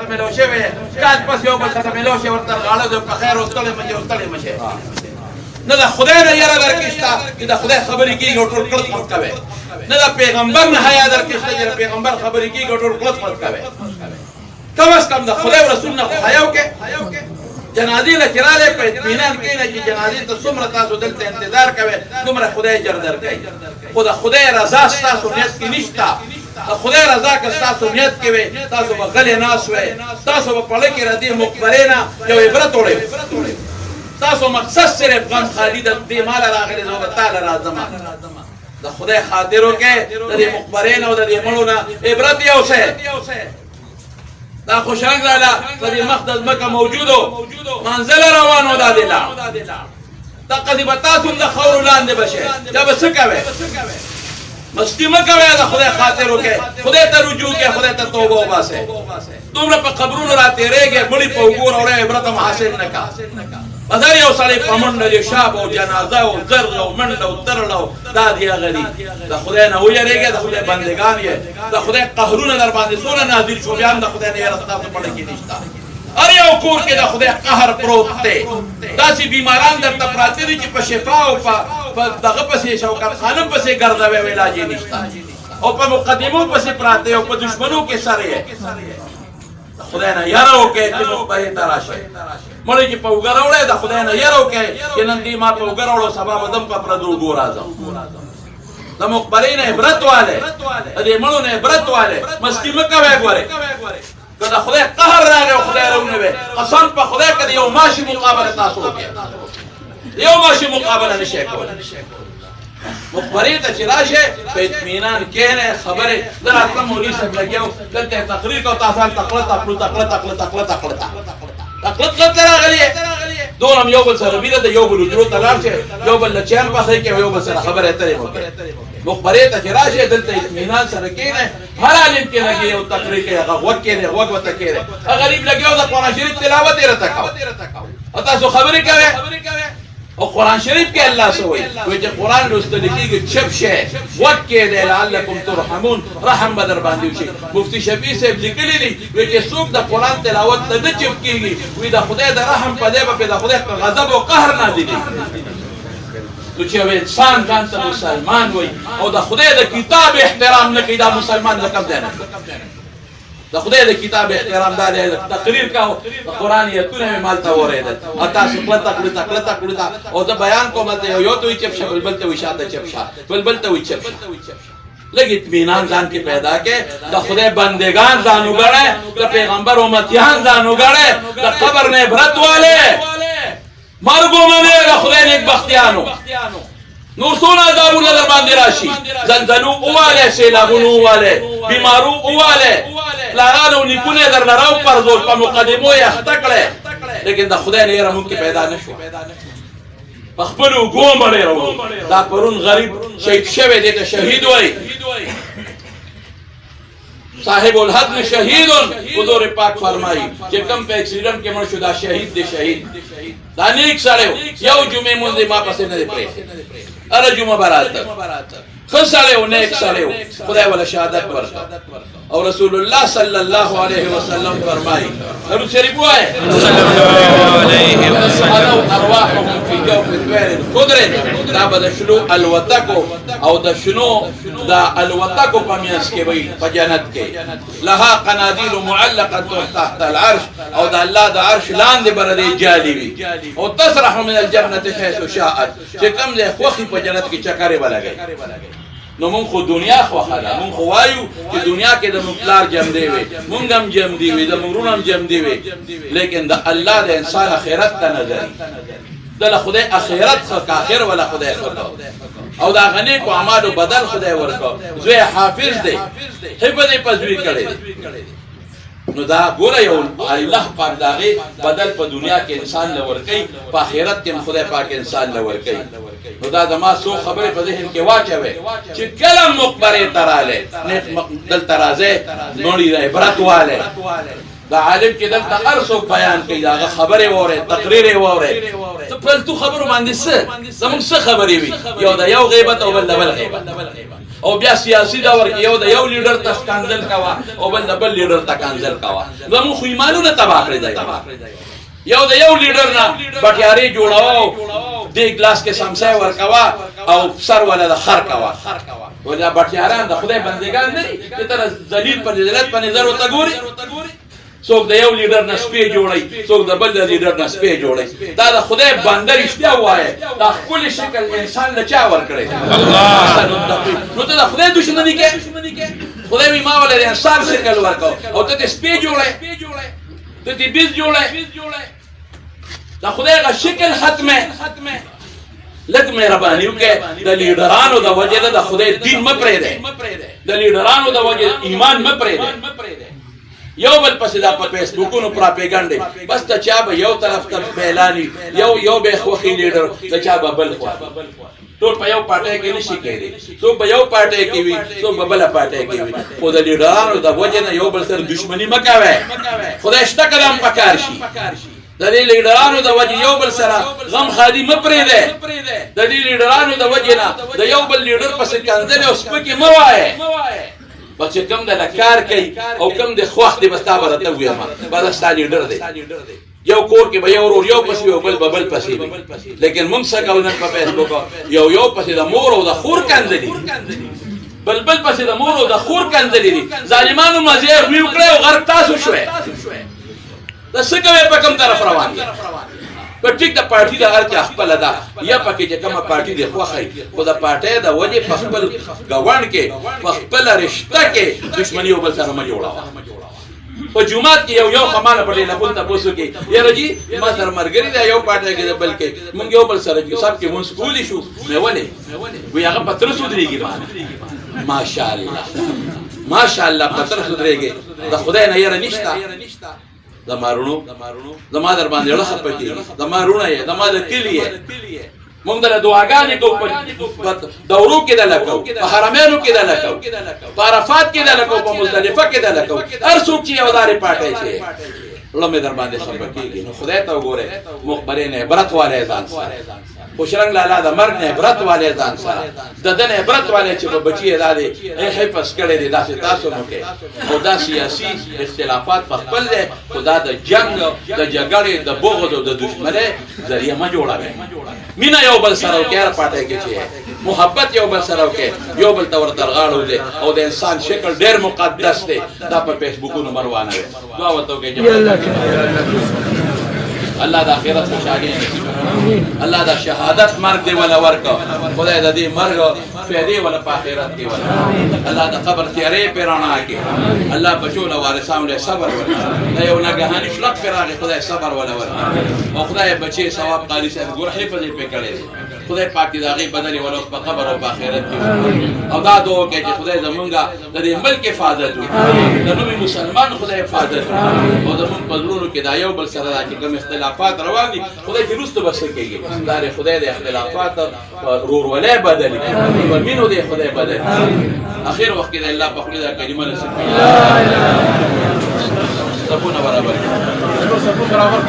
سره ملو شوی کاج پس یو بل سره ملو شوی ورته غاړه د خیر او ستړي مې او ستړي مشه نه د خدای نه یاره درکښتا چې د خدای خبرې کیږي او ټول کړت مت کوي نه د پیغمبر نه حیا درکښتا چې د پیغمبر خبرې کیږي او ټول کړت مت کوي کم از کم د خدای او رسول نه حیا وکړي جنازې له چراله په اطمینان کینې چې جنازې ته څومره تاسو دلته انتظار کوئ دومره خدای اجر درکوي خو د خدای رضا ستاسو نیت کې نشته د خدای رضا که ستاسو نیت کې وي تاسو به غلې ناست وئ تاسو به په زړه کې د دې مقبرې نه یو عبرت وړئ تاسو مقصد صرف غم خالي د دې ماله راغلی زه به تاله راځم د خدای خاطر وکړئ د دې مقبرې نه او د دې مړو نه عبرت یوسئ دا خوشنگ لالا کدی مقدس مکه موجودو منزل روانو دا دیلا دا کدی بتاسو د خور لاندې بشه دا بس کوي مستی مکوي دا خدای خاطر وکي خدای ته رجوع کې خدای ته توبه وباسه دومره په قبرونو را تیرېږي مړی په وګور اورې عبرت حاصل نکا بازار یو سړی پمنډ دی شاب او جنازه او زر او منډ او ترلو دا دی غلی دا خدای نه ویریږي دا خدای بندگان یې دا خدای قهرونه در باندې سونه نازل شو بیا دا خدای نه راستا په پړ کې نشتا ار یو کور کې دا خدای قهر پروت دی داسې بیماران درته پراته دي چې په شفا او په دغه پسې شوکت خانم پسې ګرځوي علاج نشتا او په مقدمو پسې پراته او په دشمنو کې سره خدای نه یاره وکړي چې نو په تراشه مړی چې په وګراوړې دا خدای نه یاره وکړي چې نن دې ما په وګراوړو سبا بدم په پردو ګور راځم د مقبرې نه عبرت والے دې مړو نه عبرت والے مستی مکوي ګوره کله خدای قهر راغی او خدای راونه وي قسم په خدای کړي یو ماشي مقابله تاسو وکړي یو ماشي مقابله نشي کولای مخبرې ته چې راشه په اطمینان کېنه خبره درته مولوی صاحب لګیاو دلته تقریر کو تاسو تقلت راغلی دونم یو بل سره بیره د یو بل درو تلار چې یو بل چین پاسه کې یو بل سره خبره اترې وکړي مخبرې ته چې راشه دلته اطمینان سره کېنه هر عالم کې لګي یو تقریر کې هغه وکړي هغه وته کېره غریب لګیاو د قرآن شریف تلاوت یې راته کاو تاسو خبرې کوي او قرآن شریف کې الله سوئی وی چې قرآن لوستل کېږي چپ شي وکې دې لعلکم ترحمون رحم بدر باندې وشي مفتی شفیع صاحب لیکلي دي وی چې څوک د قرآن تلاوت ته نه چپ کېږي وی د خدای د رحم په دې په د خدای غضب او قهر نازلېږي نو چې انسان ځان ته مسلمان وي او د خدای د کتاب احترام نه کوي دا مسلمان نه کم دی نه د خدای د کتاب احترام دا دی تقریر کاو د قرآن ایتونه مال ته ورېدل او تاسو کړه او د بیان کوم ته یو ته چپ شول بل ته وشاته چپ شا بل ته وچپ لګ اطمینان ځان کې پیدا کې د خدای بندگان ځانو غړې د پیغمبر امتیان ځانو غړې د قبر نه عبرت والے مرګو منه د خدای نیک بختیانو نور سونا عذابونه در باندې راشي زلزلو اواله سیلابونو اواله بیمارو اواله لارانو نیکونه در لراو پر زول په مقدمو یې اختکړه لیکن د خدای نه رحم کې پیدا نشو خپل وګو مړ راو دا پرون غریب شهید شوی دی ته شهید وای صاحب الحق نے شهید حضور پاک فرمایي چې کم په اکسیډنټ کې مړ شو دا شهید دی شهید دا نیک سره یو جمعه مونږ ما پسې نه دی پرې اره جمعه برات خساله و نیک سره خدای ولا شهادت ورکړه او رسول الله صلی الله علیه وسلم فرمایي درود شریف وایي صلی الله علیه وسلم ارواحهم فی جوف الطير الخضر دا بدشلو الوتکو او د شنو دا الوتکو په میاس کې وي په جنت کې لها قنادیل معلقه تحت العرش او دا الله د عرش لاندې بر دی جالي وي او تسرح من الجنه حيث شاءت چې کوم له خوخي په جنت کې چکرې بلګي نو مونږ خو دنیا خو خاله مونږ خو وایو چې دنیا کې د مطلار جم دی وي مونږ هم جم دی وي د مونږ هم جم دی وي لیکن د الله د انسان اخرت ته نظر د خدای اخرت څخه اخر ولا خدای خدا او دا غنی کو اعمال بدل خدای ورکو زوی حافظ دی حفظ پزوی کړي نو دا ګوره یو الله پاک داغه بدل په دنیا کې انسان لور کوي په آخرت کې خدای پاک انسان لور کوي نو دا دما سو خبره په ذهن کې واچوي چې کلم مقبره تراله نیک مقدل ترازه نوړي عبرت والے دا عالم کې دلته ارسو بیان کوي دا خبره وره تقریر وره ته په تو خبرو باندې څه زموږ څه خبرې وي یو دا یو غیبت او بل غیبت او بیا سیاسي دور کې یو د یو لیډر ته سکانزل کوا او بل د بل لیډر ته کانزل کوا زموږ خو ایمانونه تباه کړی دی یو د یو لیډر نه بټیاري جوړاو دې ګلاس کې سمسای ورکوا او سر ولا د خر کوا ولا بټیاران د خدای بندگان نه دي تر ذلیل پر ذلت په نظر وته ګوري څوک د یو لیډر نه سپی جوړي څوک د بل د لیډر نه سپی جوړي دا د خدای بنده رښتیا وایي دا خپل شکل انسان له چا ورکړي الله نو ته د خدای دښمنی کې خدای می ما ولې انسان شکل ورکاو او ته سپی جوړي ته دې بیز جوړي دا خدای غا شکل ختمه لږ مهرباني وکړه د لیډرانو د وجه د خدای دین م پرې ده د لیډرانو د وجه ایمان م پرې ده یو بل پسې دا په فیسبوکونو پراپګاندا بس ته چا به یو طرف ته اعلاني یو به خوخي لیډر ته چا به بل خو ټول په یو پټه کې نشي کېدی څو په یو پټه کې وي څو په بل پټه کې وي خو د لیډرانو د وجه نه یو بل سره دښمنی مکوي خدای شته کلام پکار شي د دې لیډرانو د وجه یو بل سره غم خالي م پرې ده د دې لیډرانو د وجه نه د یو بل لیډر پسې کنځل او سپکه مو وایي بچ کم د لکار کوي او کم د خوخ دی بستا برته وي ما بعد ستاسو لیډر دی یو کور کې به یو ورور یو پسې یو بل پسې لیکن موږ څنګه ولنه په فیسبوک یو پسې د مور او د خور کنځلي بل پسې د مور او د خور کنځلي دي ظالمانو مزه ویو کړو غرق تاسو شوي د څنګه په کوم طرف روان دي په ټیک د پارټي د هر چا خپل ده یا پکې چې کومه پارټي دی خوخه خو د پارټي د وجه په خپل غوړ کې په خپل رشتہ کې دښمنی او بل سره ما جوړاوه په جمعات کې یو خمانه په ټلیفون ته پوسو کې یاره جی ما سره مرګري دی یو پارټي کې بلکې مونږ یو بل سره چې سب کې مونږ سکولې شو مې ولې وی هغه پتر سودريږي ماشاءالله پتر سودريږي د خدای نه یاره نشتا زمارونو زما در باندې لخت پکې زمارونه یې زما د کلی یې مونږ د دعاګانې کو دورو کې د لکو په حرمینو کې د لکو په عرفات کې د لکو په مزدلفه کې د لکو هر څوک چې یو داري پټای شي لمه در باندې سبب کېږي نو خدای ته وګوره مخبرین عبرت والے ځان سره خوشرنګ لالا د مرګ نه عبرت والے ځان سره د دې عبرت والے چې په بچي دادې حفظ کړي دي داسې تاسو نو کې او دا سیاسي اختلافات په خپل دي خدا د جنگ د جګړې د بغض او د دښمنۍ ذریعہ ما جوړاوي مینا یو بل سره کې پټه کې چې محبت یو بل سره کې یو بل تور درغاړو دي او د انسان شکل ډېر مقدس دی دا په فیسبوکونو مروانه وي دعا وته کې الله د آخرت خوشالي الله د شهادت مرګ دی ولا ورکو خدای د دې مرګ فائدې ولا په آخرت کې ولا الله د قبر تیارې پیرانا کې الله بچو له وارثانو له صبر ورکړي دا یو ناګهاني شلق فراغ خدای صبر ولا ورکړي او خدای بچي ثواب قاری صاحب ګور حفظ په کړي خدای پاک دې داغي بدل ولا په قبر او په آخرت کې او دا دوه کې چې خدای زمونږه د دې ملک حفاظت وکړي د نوې مسلمان خدای حفاظت او زمونږ پزړونو کې دا یو بل سره چې کوم اختلافات روان دي خدای دې رسته بس کېږي دا خدای د اختلافات رور ولې بدل او مينو دې خدای بدل اخر وخت کې الله په خپل کلمه نصیب کړي لا اله الا الله سبحانه برابر